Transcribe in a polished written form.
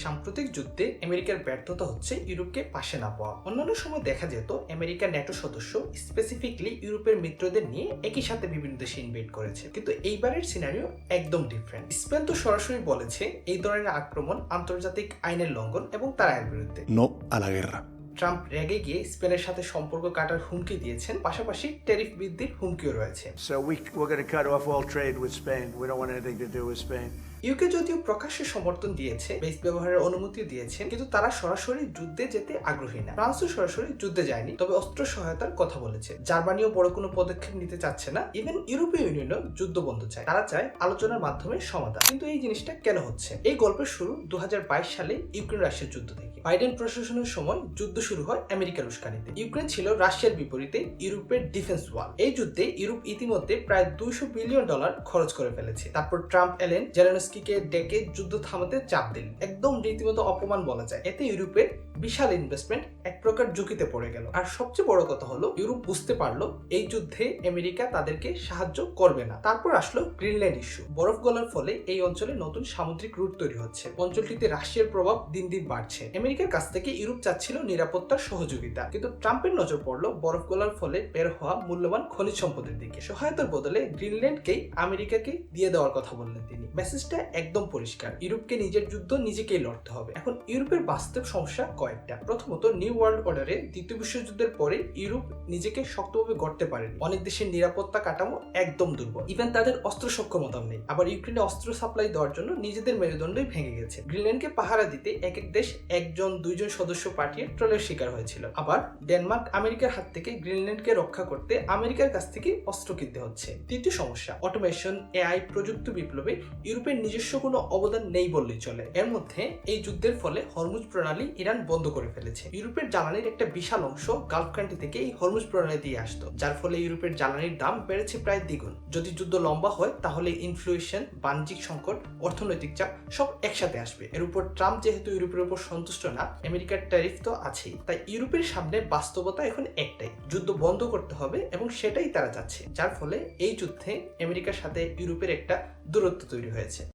সাম্প্রতিক যুদ্ধে আমেরিকার ব্যর্থতা হচ্ছে ইউরোপকে পাশে না পাওয়া। অন্যান্য সময় দেখা যেত আমেরিকা ন্যাটো সদস্য স্পেসিফিকলি ইউরোপের মিত্রদের নিয়ে একই সাথে বিভিন্ন দেশে ইনভেড করেছে, কিন্তু এইবারের সিনারিও একদম ডিফারেন্ট। স্পেন তো সরাসরি বলেছে এই ধরনের আক্রমণ আন্তর্জাতিক আইনের লঙ্ঘন এবং তার আইনের বিরুদ্ধে। No a la guerra. Trump রেগে গিয়ে স্পেনের সাথে সম্পর্ক কাটার হুমকি দিয়েছেন, পাশাপাশি ট্যারিফ বৃদ্ধির হুমকিও রয়েছে। So we're going to cut off all trade with Spain. We don't want anything to do with Spain. UK যদিও প্রকাশ্যে সমর্থন দিয়েছে, বেস ব্যবহারের অনুমতি দিয়েছে, কিন্তু তারা সরাসরি যুদ্ধে যেতে আগ্রহী না। ফ্রান্সও সরাসরি যুদ্ধে যায়নি, তবে অস্ত্র সহায়তার কথা বলেছে। জার্মানিও বড় কোনো পদক্ষেপ নিতে চাচ্ছে না। ইভেন ইউরোপীয় ইউনিয়নও যুদ্ধ বন্ধ চায়, তারা চায় আলোচনার মাধ্যমে সমাধান। কিন্তু এই জিনিসটা কেন হচ্ছে? এই গল্পের শুরু 2022 সালে ইউক্রেন রাশিয়ার যুদ্ধ থেকে। বাইডেন প্রশাসনের সময় যুদ্ধ শুরু হয় আমেরিকার উস্কানিতে। ইউক্রেন ছিল রাশিয়ার বিপরীতে ইউরোপের ডিফেন্স ওয়াল। এই যুদ্ধে ইউরোপ ইতিমধ্যে প্রায় $200 বিলিয়ন খরচ করে ফেলেছে। তারপর ট্রাম্প এলেন, জেলেনস্কিকে ডেকে যুদ্ধ থামাতে চাপ দিলেন। একদম রীতিমতো অপমান বলা যায়। এতে ইউরোপের বিশাল ইনভেস্টমেন্ট এক প্রকার ঝুঁকিতে পড়ে গেল। আর সবচেয়ে বড় কথা হলো, ইউরোপ বুঝতে পারলো এই যুদ্ধে আমেরিকা তাদেরকে সাহায্য করবে না। তারপর আসলো গ্রিনল্যান্ড ইস্যু। বরফ গলার ফলে এই অঞ্চলে নতুন সামুদ্রিক রুট তৈরি হচ্ছে। অঞ্চলটিতে রাশিয়ার প্রভাব দিন দিন বাড়ছে। আমেরিকার কাছ থেকে ইউরোপ চাচ্ছিল নিরাপত্তার সহযোগিতা, কিন্তু ট্রাম্পের নজর পড়লো বরফ গলার ফলে বের হওয়া মূল্যবান খনিজ সম্পদের দিকে। সহায়তার বদলে গ্রিনল্যান্ডকেই আমেরিকাকে দিয়ে দেওয়ার কথা বললেন তিনি। মেসেজটা একদম পরিষ্কার, ইউরোপকে নিজের যুদ্ধ নিজেকেই লড়তে হবে। এখন ইউরোপের বাস্তব সমস্যা কয়েকটা। প্রথমত, নিউ ওয়ার্ল্ড অর্ডারে দ্বিতীয় বিশ্বযুদ্ধের পরে ইউরোপ নিজেকে শক্তভাবে গড়তে পারেনি। অনেক দেশের নিরাপত্তা কাঠামো একদম দুর্বল, ইভেন তাদের অস্ত্র সক্ষমতাও নেই। আবার ইউক্রেনে অস্ত্র সাপ্লাই দেওয়ার জন্য নিজেদের মেরুদণ্ডই ভেঙে গেছে। গ্রিনল্যান্ডকে পাহারা দিতে এক এক দেশ একজন দুইজন সদস্য পাঠিয়ে ট্রলের শিকার হয়েছিল। আবার ডেনমার্ক আমেরিকার হাত থেকে গ্রিনল্যান্ডকে রক্ষা করতে আমেরিকার কাছ থেকে অস্ত্র কিনতে হচ্ছে। তৃতীয় সমস্যা, অটোমেশন, এআই, প্রযুক্তি বিপ্লবে ইউরোপের নিজস্ব কোনো অবদান নেই বললেই চলে। এর মধ্যে এই যুদ্ধের ফলে হরমুজ প্রণালী ইরান বন্ধ করে ফেলেছে। ইউরোপের জ্বালানির একটা বিশাল অংশ গালফ কান্ট্রি থেকে এই হরমুজ প্রণালী দিয়ে আসতো, যার ফলে ইউরোপের জ্বালানির দাম বেড়েছে প্রায় দ্বিগুণ। যদি যুদ্ধ লম্বা হয় তাহলে ইনফ্লেশন, বাণিজ্যিক সংকট, অর্থনৈতিক চাপ সব একসাথে আসবে। এর উপর ট্রাম্প যেহেতু ইউরোপের উপর সন্তুষ্ট না, আমেরিকার ট্যারিফ তো আছেই। তাই ইউরোপের সামনে বাস্তবতা এখন একটাই, যুদ্ধ বন্ধ করতে হবে, এবং সেটাই তারা চাচ্ছে। যার ফলে এই যুদ্ধে আমেরিকার সাথে ইউরোপের একটা দূরত্ব তৈরি হয়েছে।